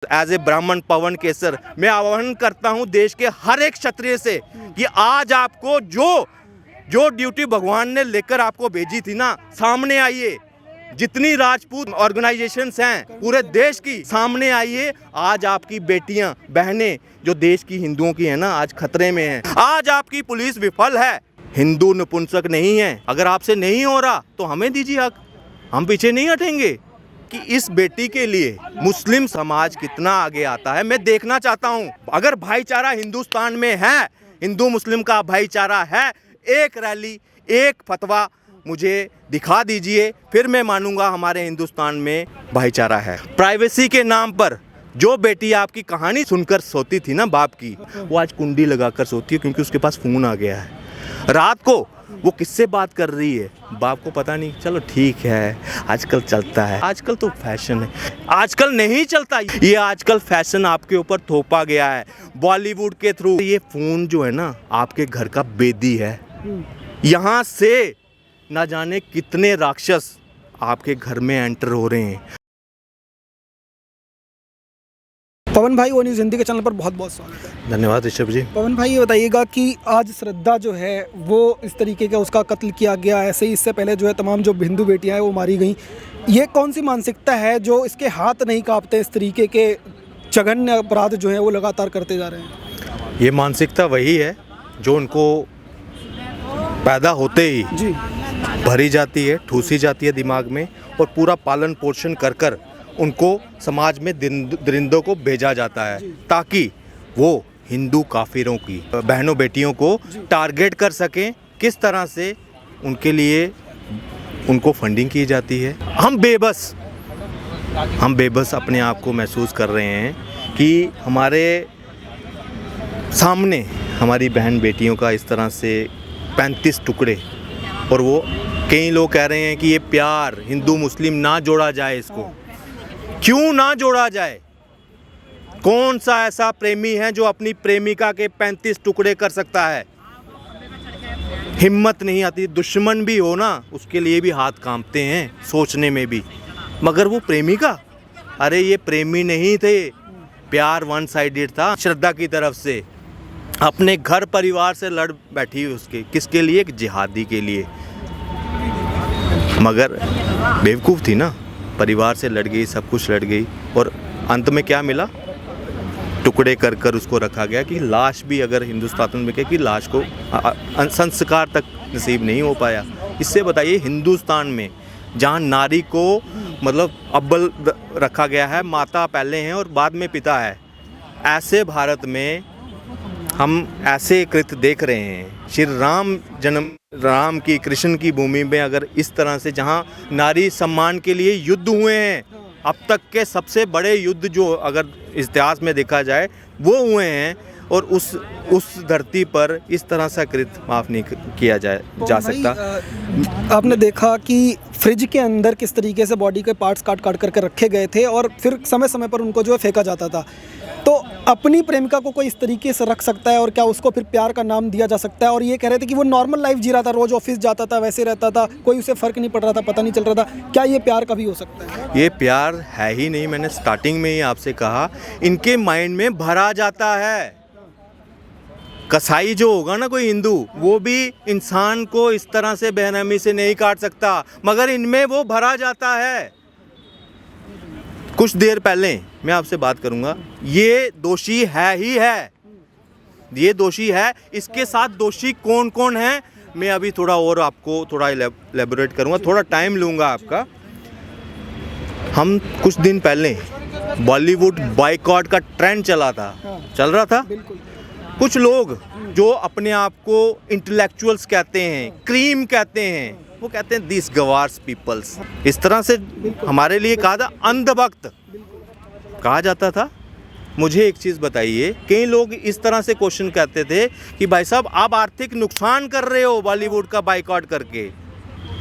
As a ब्राह्मण पवन केसर मैं आह्वान करता हूं देश के हर एक क्षत्रिय से कि आज आपको जो ड्यूटी भगवान ने लेकर आपको भेजी थी ना, सामने आइए। जितनी राजपूत ऑर्गेनाइजेशंस हैं पूरे देश की, सामने आइए। आज आपकी बेटियां बहनें जो देश की हिंदुओं की है ना, आज खतरे में हैं। आज आपकी पुलिस विफल है, हिंदू नपुंसक नहीं है। अगर आपसे नहीं हो रहा तो हमें दीजिए हक, हम पीछे नहीं हटेंगे। कि इस बेटी के लिए मुस्लिम समाज कितना आगे आता है मैं देखना चाहता हूं। अगर भाईचारा हिंदुस्तान में है, हिंदू मुस्लिम का भाईचारा है, एक रैली एक फतवा मुझे दिखा दीजिए, फिर मैं मानूंगा हमारे हिंदुस्तान में भाईचारा है। प्राइवेसी के नाम पर जो बेटी आपकी कहानी सुनकर सोती थी ना बाप की, वो आज कुंडी लगाकर सोती है क्योंकि उसके पास फ़ोन आ गया है। रात को वो किससे बात कर रही है बाप को पता नहीं। चलो ठीक है, आजकल चलता है, आजकल तो फैशन है। आजकल नहीं चलता ये, आजकल फैशन आपके ऊपर थोपा गया है बॉलीवुड के थ्रू। ये फ़ोन जो है ना आपके घर का बेदी है। यहाँ से ना जाने कितने राक्षस आपके घर में एंटर हो रहे हैं। पवन भाई, ओ न्यूज़ हिंदी के चैनल पर बहुत बहुत स्वागत है। धन्यवाद ऋषभ जी। पवन भाई, ये बताइएगा कि आज श्रद्धा जो है वो इस तरीके का उसका कत्ल किया गया, ऐसे ही इससे पहले जो है तमाम जो हिंदू बेटियां हैं वो मारी गई। ये कौन सी मानसिकता है जो इसके हाथ नहीं कांपते, इस तरीके के जघन्य अपराध जो है वो लगातार करते जा रहे हैं? ये मानसिकता वही है जो उनको पैदा होते ही जी भरी जाती है, ठूसी जाती है दिमाग में, और पूरा पालन पोषण कर कर उनको समाज में दरिंदों को भेजा जाता है ताकि वो हिंदू काफिरों की बहनों बेटियों को टारगेट कर सकें। किस तरह से उनके लिए उनको फंडिंग की जाती है। हम बेबस अपने आप को महसूस कर रहे हैं कि हमारे सामने हमारी बहन बेटियों का इस तरह से 35 टुकड़े, और वो कई लोग कह रहे हैं कि ये प्यार हिंदू मुस्लिम ना जोड़ा जाए। इसको क्यों ना जोड़ा जाए? कौन सा ऐसा प्रेमी है जो अपनी प्रेमिका के 35 टुकड़े कर सकता है? हिम्मत नहीं आती। दुश्मन भी हो ना, उसके लिए भी हाथ कांपते हैं सोचने में भी। मगर वो प्रेमिका, अरे ये प्रेमी नहीं थे, प्यार वन साइडेड था श्रद्धा की तरफ से। अपने घर परिवार से लड़ बैठी उसके, किसके लिए? एक जिहादी के लिए। मगर बेवकूफ़ थी ना, परिवार से लड़ गई, सब कुछ लड़ गई, और अंत में क्या मिला? टुकड़े कर कर उसको रखा गया कि लाश भी, अगर हिंदुस्तान में कहे कि लाश को संस्कार तक नसीब नहीं हो पाया। इससे बताइए, हिंदुस्तान में जहाँ नारी को मतलब अव्वल रखा गया है, माता पहले हैं और बाद में पिता है, ऐसे भारत में हम ऐसे कृत्य देख रहे हैं। श्री राम जन्म राम की, कृष्ण की भूमि में अगर इस तरह से, जहां नारी सम्मान के लिए युद्ध हुए हैं, अब तक के सबसे बड़े युद्ध जो अगर इतिहास में देखा जाए वो हुए हैं, और उस धरती पर इस तरह सा कृत्य माफ़ नहीं किया जा सकता। आपने देखा कि फ्रिज के अंदर किस तरीके से बॉडी के पार्ट्स काट काट करके रखे गए थे और फिर समय समय पर उनको जो है फेंका जाता था। तो अपनी प्रेमिका को कोई इस तरीके से रख सकता है, और क्या उसको फिर प्यार का नाम दिया जा सकता है? और ये कह रहे थे कि वो नॉर्मल लाइफ जी रहा था, रोज़ ऑफिस जाता था, वैसे रहता था, कोई उसे फ़र्क नहीं पड़ रहा था, पता नहीं चल रहा था। क्या ये प्यार कभी हो सकता है? ये प्यार है ही नहीं। मैंने स्टार्टिंग में ही आपसे कहा, इनके माइंड में भरा जाता है। कसाई जो होगा ना कोई हिंदू, वो भी इंसान को इस तरह से बेरहमी से नहीं काट सकता, मगर इनमें वो भरा जाता है। कुछ देर पहले मैं आपसे बात करूंगा, ये दोषी है ही है, ये दोषी है। इसके साथ दोषी कौन कौन है मैं अभी थोड़ा और आपको थोड़ा एलेबोरेट करूंगा, थोड़ा टाइम लूंगा आपका। हम कुछ दिन पहले बॉलीवुड बॉयकॉट का ट्रेंड चल रहा था। कुछ लोग जो अपने आप को इंटेलेक्चुअल्स कहते हैं, क्रीम कहते हैं, वो कहते हैं दिस गवार्स पीपल्स, इस तरह से हमारे लिए कहा था, अंधभक्त कहा जाता था। मुझे एक चीज़ बताइए, कई लोग इस तरह से क्वेश्चन करते थे कि भाई साहब आप आर्थिक नुकसान कर रहे हो बॉलीवुड का बाइकआउट करके।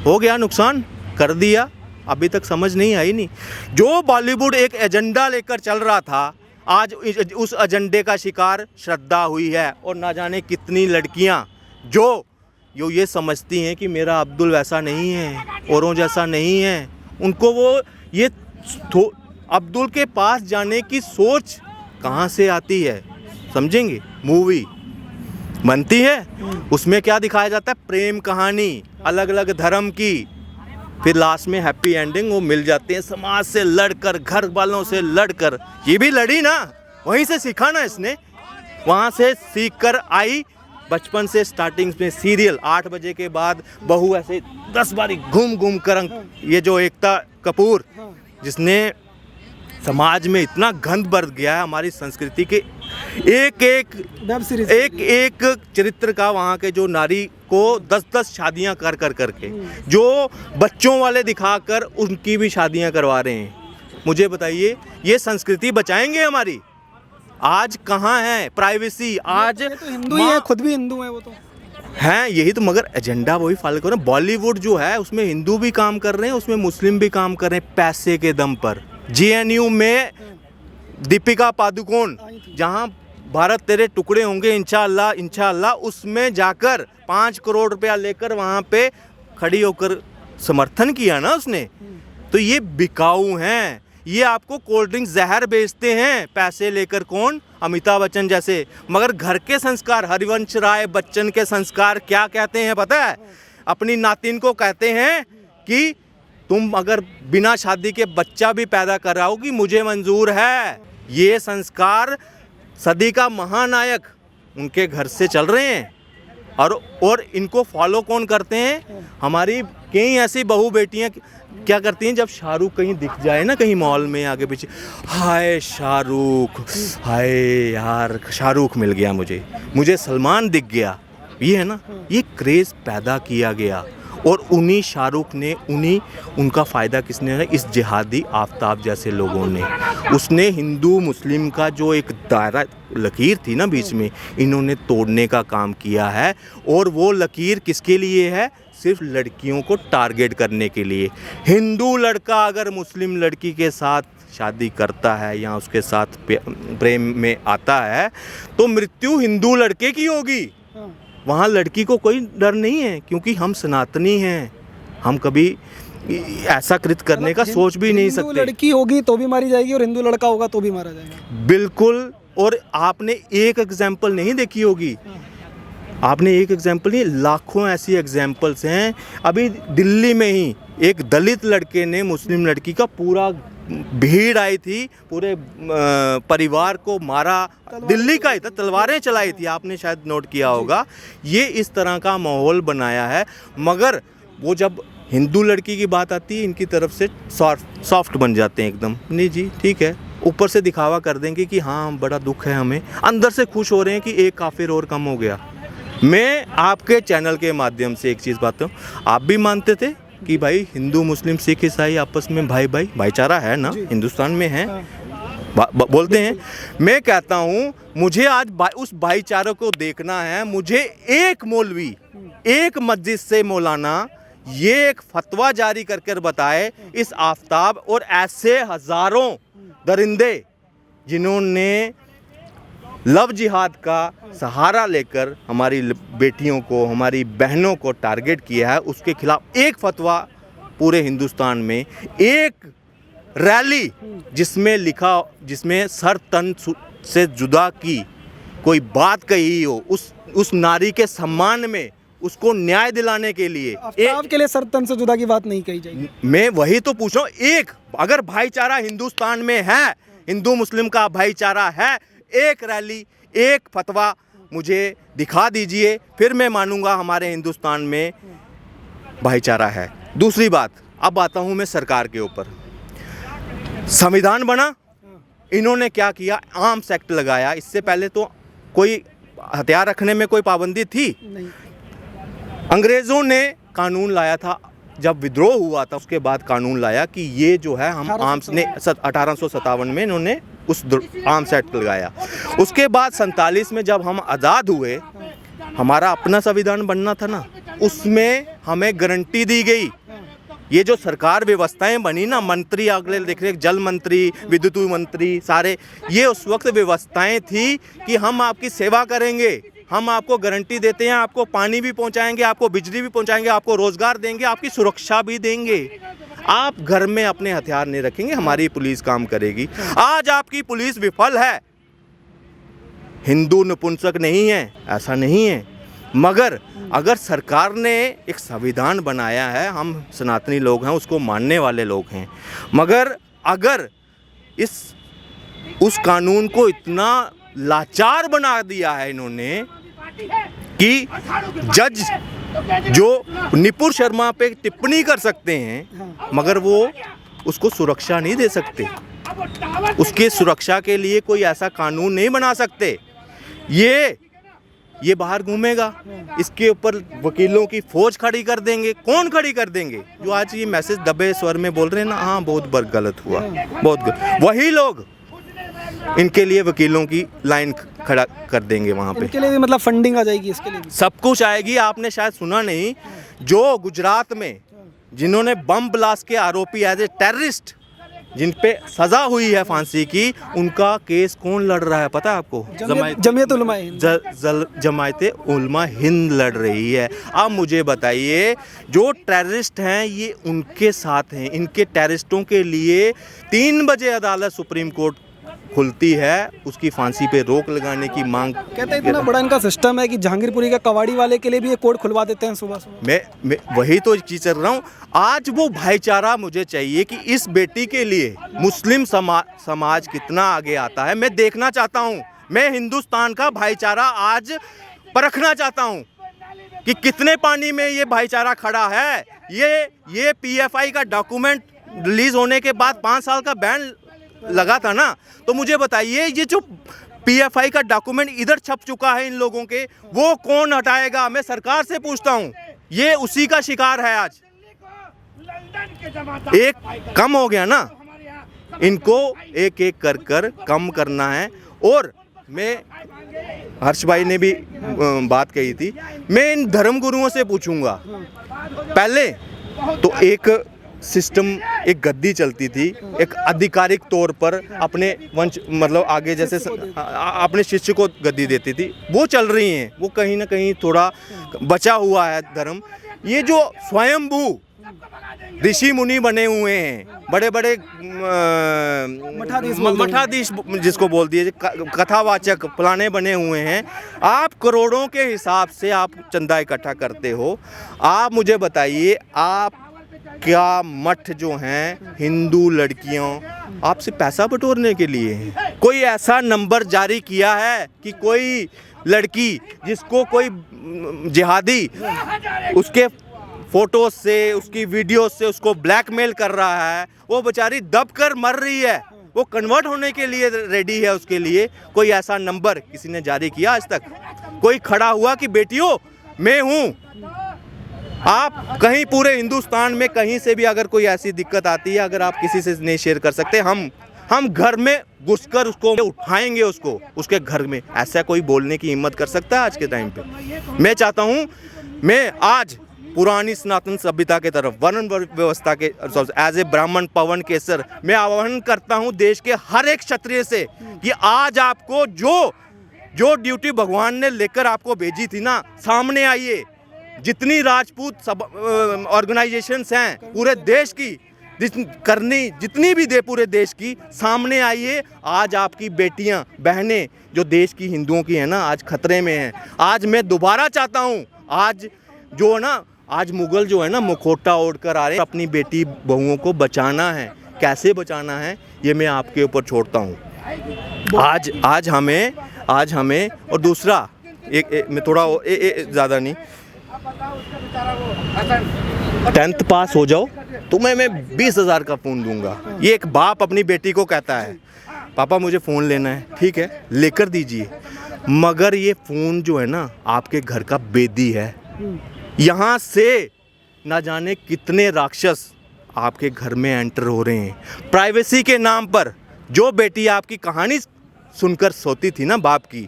हो गया नुकसान, कर दिया, अभी तक समझ नहीं आई। नहीं, जो बॉलीवुड एक एजेंडा लेकर चल रहा था, आज उस एजेंडे का शिकार श्रद्धा हुई है। और ना जाने कितनी लड़कियां जो ये समझती हैं कि मेरा अब्दुल वैसा नहीं है, औरों जैसा नहीं है, उनको वो ये अब्दुल के पास जाने की सोच कहाँ से आती है, समझेंगे। मूवी बनती है, उसमें क्या दिखाया जाता है, प्रेम कहानी अलग अलग धर्म की, फिर लास्ट में हैप्पी एंडिंग, वो मिल जाते हैं समाज से लड़कर, घर वालों से लड़कर। ये भी लड़ी ना, वहीं से सीखा ना इसने, वहाँ से सीख कर आई। बचपन से स्टार्टिंग में सीरियल 8 बजे के बाद बहू ऐसे 10 बारी घूम घूम कर, ये जो एकता कपूर जिसने समाज में इतना गंद भर गया है हमारी संस्कृति के, एक एक वेब सीरीज, एक चरित्र का, वहाँ के जो नारी को 10-10 शादियाँ कर करके, जो बच्चों वाले दिखाकर उनकी भी शादियाँ करवा रहे हैं। मुझे बताइए, ये संस्कृति बचाएंगे हमारी? आज कहाँ है प्राइवेसी? आज ये तो हिंदू ही है, खुद भी हिंदू है वो तो हैं, यही तो, मगर एजेंडा वही फॉलो करो। बॉलीवुड जो है उसमें हिंदू भी काम कर रहे हैं, उसमें मुस्लिम भी काम कर रहे हैं, पैसे के दम पर। JNU में दीपिका पादुकोण, जहां भारत तेरे टुकड़े होंगे इंशाअल्लाह इंशाअल्लाह, उसमें जाकर 5 करोड़ रुपया लेकर वहां पे खड़ी होकर समर्थन किया ना उसने। तो ये बिकाऊ हैं, ये आपको कोल्ड ड्रिंक जहर बेचते हैं पैसे लेकर। कौन? अमिताभ बच्चन जैसे। मगर घर के संस्कार, हरिवंश राय बच्चन के संस्कार क्या कहते हैं पता है? अपनी नातिन को कहते हैं कि तुम अगर बिना शादी के बच्चा भी पैदा कराओगी मुझे मंजूर है। ये संस्कार सदी का महानायक उनके घर से चल रहे हैं। और इनको फॉलो कौन करते हैं? हमारी कई ऐसी बहू बेटियां क्या करती हैं, जब शाहरुख कहीं दिख जाए ना, कहीं मॉल में आगे पीछे, हाय शाहरुख, हाय यार शाहरुख मिल गया मुझे सलमान दिख गया। ये है ना, ये क्रेज़ पैदा किया गया। और उन्हीं शाहरुख ने, उनका फ़ायदा किसने है? इस जिहादी आफ्ताब जैसे लोगों ने। उसने हिंदू मुस्लिम का जो एक दायरा लकीर थी ना बीच में, इन्होंने तोड़ने का काम किया है। और वो लकीर किसके लिए है? सिर्फ लड़कियों को टारगेट करने के लिए। हिंदू लड़का अगर मुस्लिम लड़की के साथ शादी करता है या उसके साथ प्रेम में आता है तो मृत्यु हिंदू लड़के की होगी, वहाँ लड़की को कोई डर नहीं है, क्योंकि हम सनातनी हैं। हम कभी ऐसा कृत करने का सोच भी नहीं सकते। हिंदू लड़की होगी तो भी मारी जाएगी और हिंदू लड़का होगा तो भी मारा जाएगा। बिल्कुल। और आपने एक एग्जाम्पल नहीं देखी होगी, आपने एक एग्जाम्पल नहीं, लाखों ऐसी एग्जाम्पल्स हैं। अभी दिल्ली में ही एक दलित लड़के ने मुस्लिम लड़की का, पूरा भीड़ आई थी, पूरे परिवार को मारा, दिल्ली का ही था, तलवारें चलाई थी, आपने शायद नोट किया होगा। ये इस तरह का माहौल बनाया है। मगर वो जब हिंदू लड़की की बात आती है, इनकी तरफ से सॉफ्ट बन जाते हैं एकदम। नहीं जी ठीक है, ऊपर से दिखावा कर देंगे कि हाँ बड़ा दुख है हमें, अंदर से खुश हो रहे हैं कि एक काफिर और कम हो गया। मैं आपके चैनल के माध्यम से एक चीज़ बात हूँ, आप भी मानते थे कि भाई हिंदू मुस्लिम सिख ईसाई आपस में भाईचारा है ना, हिंदुस्तान में है, बोलते हैं। मैं कहता हूँ मुझे आज उस भाईचारे को देखना है। मुझे एक मौलवी, एक मस्जिद से मौलाना ये एक फतवा जारी करके बताए इस आफ्ताब और ऐसे हज़ारों दरिंदे जिन्होंने लव जिहाद का सहारा लेकर हमारी बेटियों को, हमारी बहनों को टारगेट किया है, उसके खिलाफ एक फतवा पूरे हिंदुस्तान में, एक रैली जिसमें सर तन से जुदा की कोई बात कही हो, उस नारी के सम्मान में, उसको न्याय दिलाने के लिए। के लिए सर तन से जुदा की बात नहीं कही जाएगी। मैं वही तो पूछ रहा हूँ, एक अगर भाईचारा हिंदुस्तान में है, हिंदू मुस्लिम का भाईचारा है, एक रैली, एक फतवा मुझे दिखा दीजिए, फिर मैं मानूंगा हमारे हिंदुस्तान में भाईचारा है। दूसरी बात, अब आता हूं मैं सरकार के ऊपर। संविधान बना, इन्होंने क्या किया? आर्म्स एक्ट लगाया। इससे पहले तो कोई हथियार रखने में कोई पाबंदी थी नहीं। अंग्रेज़ों ने कानून लाया था, जब विद्रोह हुआ था उसके बाद कानून लाया कि ये जो है हम आर्म्स ने 1857 में इन्होंने उस आर्म्स एक्ट लगाया। उसके बाद 47 में जब हम आज़ाद हुए, हमारा अपना संविधान बनना था ना, उसमें हमें गारंटी दी गई। ये जो सरकार व्यवस्थाएं बनी ना, मंत्री अगले देख रहे, जल मंत्री, विद्युत मंत्री, सारे ये उस वक्त व्यवस्थाएं थी कि हम आपकी सेवा करेंगे, हम आपको गारंटी देते हैं, आपको पानी भी पहुंचाएंगे, आपको बिजली भी पहुंचाएंगे, आपको रोजगार देंगे, आपकी सुरक्षा भी देंगे। आप घर में अपने हथियार नहीं रखेंगे, हमारी पुलिस काम करेगी। आज आपकी पुलिस विफल है, हिंदू नपुंसक नहीं है, ऐसा नहीं है, मगर अगर सरकार ने एक संविधान बनाया है, हम सनातनी लोग हैं, उसको मानने वाले लोग हैं, मगर अगर उस कानून को इतना लाचार बना दिया है इन्होंने कि जज जो निपुण शर्मा पे टिप्पणी कर सकते हैं मगर वो उसको सुरक्षा नहीं दे सकते, उसके सुरक्षा के लिए कोई ऐसा कानून नहीं बना सकते। ये बाहर घूमेगा, इसके ऊपर वकीलों की फौज खड़ी कर देंगे। कौन खड़ी कर देंगे? जो आज ये मैसेज दबे स्वर में बोल रहे हैं ना, हाँ बहुत गलत हुआ, वही लोग इनके लिए वकीलों की लाइन खड़ा कर देंगे वहाँ पे। इनके लिए भी मतलब फंडिंग आ जाएगी, इसके लिए भी सब कुछ आएगी। आपने शायद सुना नहीं, जो गुजरात में जिन्होंने बम ब्लास्ट के आरोपी एज ए टेररिस्ट जिन पे सजा हुई है फांसी की, उनका केस कौन लड़ रहा है पता है आपको? जमायते उलमा हिंद लड़ रही है। अब मुझे बताइए, जो टेररिस्ट हैं ये उनके साथ हैं, इनके टेररिस्टों के लिए 3 बजे अदालत सुप्रीम कोर्ट खुलती है, उसकी फांसी पे रोक लगाने की मांग। कहते हैं इतना बड़ा इनका सिस्टम है कि जहांगीरपुरी का कवाड़ी वाले के लिए भी ये कोर्ट खुलवा देते हैं सुबह सुबह। मैं वही तो चीज़ कर रहा हूँ। आज वो भाईचारा मुझे चाहिए कि इस बेटी के लिए मुस्लिम समाज कितना आगे आता है, मैं देखना चाहता हूँ। मैं हिंदुस्तान का भाईचारा आज परखना चाहता हूँ कि कितने पानी में ये भाईचारा खड़ा है। ये PFI का डॉक्यूमेंट रिलीज होने के बाद 5 साल का बैन लगा था ना, तो मुझे बताइए ये जो PFI का डॉक्यूमेंट इधर छप चुका है इन लोगों के, वो कौन हटाएगा? मैं सरकार से पूछता हूँ। ये उसी का शिकार है। आज एक कम हो गया ना, इनको एक एक कर कम करना है। और मैं, हर्ष भाई ने भी बात कही थी, मैं इन धर्मगुरुओं से पूछूंगा। पहले तो एक सिस्टम, एक गद्दी चलती थी, एक आधिकारिक तौर पर अपने वंश मतलब आगे जैसे अपने शिष्य को गद्दी देती थी, वो चल रही हैं। वो कहीं ना कहीं थोड़ा बचा हुआ है धर्म। ये जो स्वयंभू ऋषि मुनि बने हुए हैं, बड़े बड़े मठाधीश जिसको बोल दिए, कथावाचक फलाने बने हुए हैं। आप करोड़ों के हिसाब से आप चंदा इकट्ठा करते हो। आप मुझे बताइए, आप क्या मठ जो हैं हिंदू लड़कियों आपसे पैसा बटोरने के लिए हैं? कोई ऐसा नंबर जारी किया है कि कोई लड़की जिसको कोई जिहादी उसके फोटो से, उसकी वीडियो से उसको ब्लैकमेल कर रहा है, वो बेचारी दब कर मर रही है, वो कन्वर्ट होने के लिए रेडी है, उसके लिए कोई ऐसा नंबर किसी ने जारी किया आज तक? कोई खड़ा हुआ कि बेटियों मैं हूँ? आप कहीं पूरे हिंदुस्तान में कहीं से भी अगर कोई ऐसी दिक्कत आती है, अगर आप किसी से नहीं शेयर कर सकते, हम घर में घुसकर उसको उठाएंगे, उसके घर में। ऐसा कोई बोलने की हिम्मत कर सकता है आज के टाइम पे? मैं चाहता हूँ, मैं आज पुरानी सनातन सभ्यता के तरफ, वर्ण व्यवस्था के एज ए ब्राह्मण पवन केसर, मैं आह्वान करता हूँ देश के हर एक क्षत्रिय से कि आज आपको जो ड्यूटी भगवान ने लेकर आपको भेजी थी ना, सामने आइए। जितनी राजपूत सब ऑर्गेनाइजेशंस हैं पूरे देश की, जितनी भी दे पूरे देश की, सामने आइए। आज आपकी बेटियां बहनें जो देश की हिंदुओं की हैं ना, आज खतरे में हैं। आज मैं दोबारा चाहता हूं, आज मुगल जो है ना मुखौटा ओढ़ कर आ रहे हैं, अपनी बेटी बहुओं को बचाना है। कैसे बचाना है ये मैं आपके ऊपर छोड़ता हूँ। आज हमें और दूसरा मैं थोड़ा ज़्यादा नहीं, 10th पास हो जाओ तो मैं 20,000 का फ़ोन दूंगा। ये एक बाप अपनी बेटी को कहता है, पापा मुझे फ़ोन लेना है, ठीक है लेकर दीजिए, मगर ये फ़ोन जो है ना आपके घर का बेदी है। यहाँ से ना जाने कितने राक्षस आपके घर में एंटर हो रहे हैं प्राइवेसी के नाम पर। जो बेटी आपकी कहानी सुनकर सोती थी ना, बाप की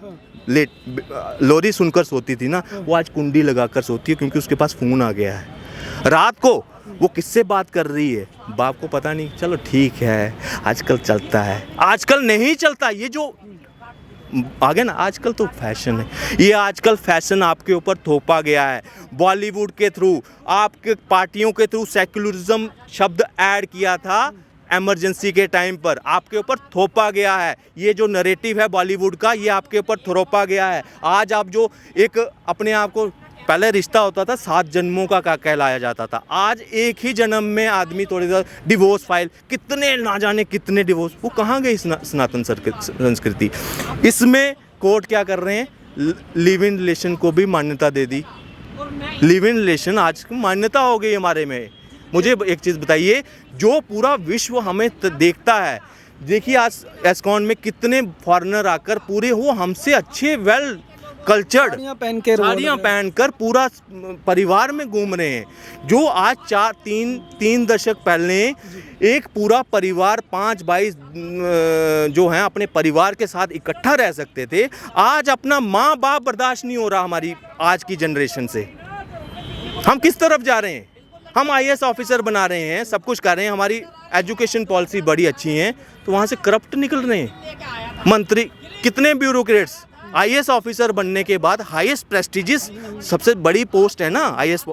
लोरी सुनकर सोती थी ना, वो आज कुंडी लगाकर सोती है, क्योंकि उसके पास फ़ोन आ गया है। रात को वो किससे बात कर रही है बाप को पता नहीं। चलो ठीक है, आजकल चलता है, आजकल नहीं चलता। ये जो आगे ना, आजकल तो फैशन है, ये आजकल फैशन आपके ऊपर थोपा गया है बॉलीवुड के थ्रू, आपके पार्टियों के थ्रू सेक्युलरिज्म शब्द ऐड किया था इमरजेंसी के टाइम पर, आपके ऊपर थोपा गया है। ये जो नरेटिव है बॉलीवुड का, ये आपके ऊपर थोपा गया है। आज आप जो एक अपने आप को, पहले रिश्ता होता था 7 जन्मों का कहलाया जाता था, आज एक ही जन्म में आदमी थोड़ी सा डिवोर्स फाइल, कितने ना जाने कितने डिवोर्स, वो कहाँ गई सनातन संस्कृति। इसमें कोर्ट क्या कर रहे हैं, लिव इन रिलेशन को भी मान्यता दे दी। लिव इन रिलेशन आज मान्यता हो गई हमारे में। मुझे एक चीज़ बताइए, जो पूरा विश्व हमें देखता है, देखिए आज एस्कॉन में कितने फॉरेनर आकर पूरे वो हमसे अच्छे वेल कल्चर्ड साड़ियाँ पहनकर पूरा परिवार में घूम रहे हैं। जो आज 3 दशक पहले एक पूरा परिवार 5 भाई जो हैं अपने परिवार के साथ इकट्ठा रह सकते थे, आज अपना माँ बाप बर्दाश्त नहीं हो रहा हमारी आज की जनरेशन से। हम किस तरफ जा रहे हैं, हम IAS ऑफिसर बना रहे हैं, सब कुछ कर रहे हैं, हमारी एजुकेशन पॉलिसी बड़ी अच्छी है, तो वहाँ से करप्ट निकल रहे हैं मंत्री। कितने ब्यूरोक्रेट्स IAS ऑफिसर बनने के बाद हाईएस्ट प्रेस्टिजियस सबसे बड़ी पोस्ट है ना, IAS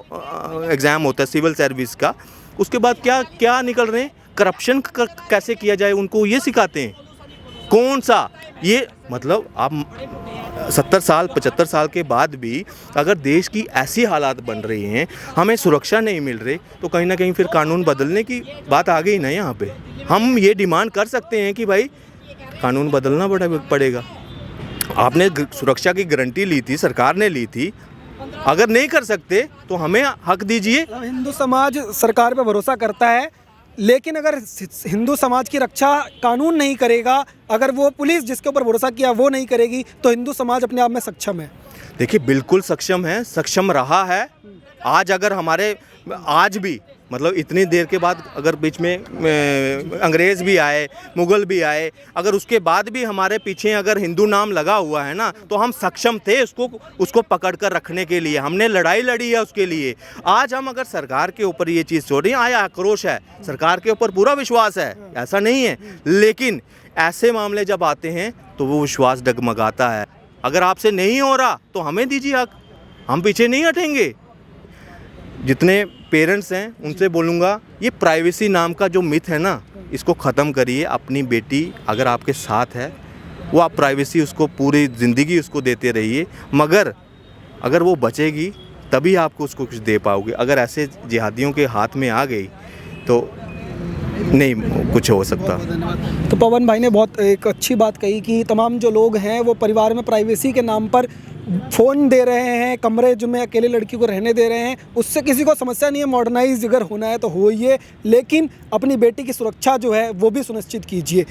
एग्ज़ाम होता है सिविल सर्विस का, उसके बाद क्या क्या निकल रहे हैं, करप्शन कैसे किया जाए उनको ये सिखाते हैं। कौन सा ये मतलब आप 70 साल 75 साल के बाद भी अगर देश की ऐसी हालात बन रही हैं, हमें सुरक्षा नहीं मिल रही, तो कहीं ना कहीं फिर कानून बदलने की बात आ गई ना यहाँ पे। हम ये डिमांड कर सकते हैं कि भाई कानून बदलना पड़ेगा। आपने सुरक्षा की गारंटी ली थी, सरकार ने ली थी, अगर नहीं कर सकते तो हमें हक दीजिए। हिंदू समाज सरकार पे भरोसा करता है, लेकिन अगर हिंदू समाज की रक्षा कानून नहीं करेगा, अगर वो पुलिस जिसके ऊपर भरोसा किया वो नहीं करेगी, तो हिंदू समाज अपने आप में सक्षम है। देखिए बिल्कुल सक्षम है, सक्षम रहा है। आज अगर हमारे आज भी मतलब इतनी देर के बाद अगर बीच में अंग्रेज़ भी आए, मुग़ल भी आए, अगर उसके बाद भी हमारे पीछे अगर हिंदू नाम लगा हुआ है ना, तो हम सक्षम थे उसको पकड़ कर रखने के लिए, हमने लड़ाई लड़ी है उसके लिए। आज हम अगर सरकार के ऊपर ये चीज़ छोड़ रही हैं, आया आक्रोश है, सरकार के ऊपर पूरा विश्वास है, ऐसा नहीं है, लेकिन ऐसे मामले जब आते हैं तो वो विश्वास डगमगाता है। अगर आपसे नहीं हो रहा तो हमें दीजिए हक, हम पीछे नहीं हटेंगे। जितने पेरेंट्स हैं उनसे बोलूँगा, ये प्राइवेसी नाम का जो मिथ है ना, इसको ख़त्म करिए। अपनी बेटी अगर आपके साथ है, वो आप प्राइवेसी उसको पूरी ज़िंदगी उसको देते रहिए, मगर अगर वो बचेगी तभी आपको उसको कुछ दे पाओगे। अगर ऐसे जिहादियों के हाथ में आ गई तो नहीं कुछ हो सकता। तो पवन भाई ने बहुत एक अच्छी बात कही कि तमाम जो लोग हैं वो परिवार में प्राइवेसी के नाम पर फ़ोन दे रहे हैं, कमरे जो में अकेले लड़की को रहने दे रहे हैं, उससे किसी को समस्या नहीं है। मॉडर्नाइज अगर होना है तो होइए, लेकिन अपनी बेटी की सुरक्षा जो है वो भी सुनिश्चित कीजिए।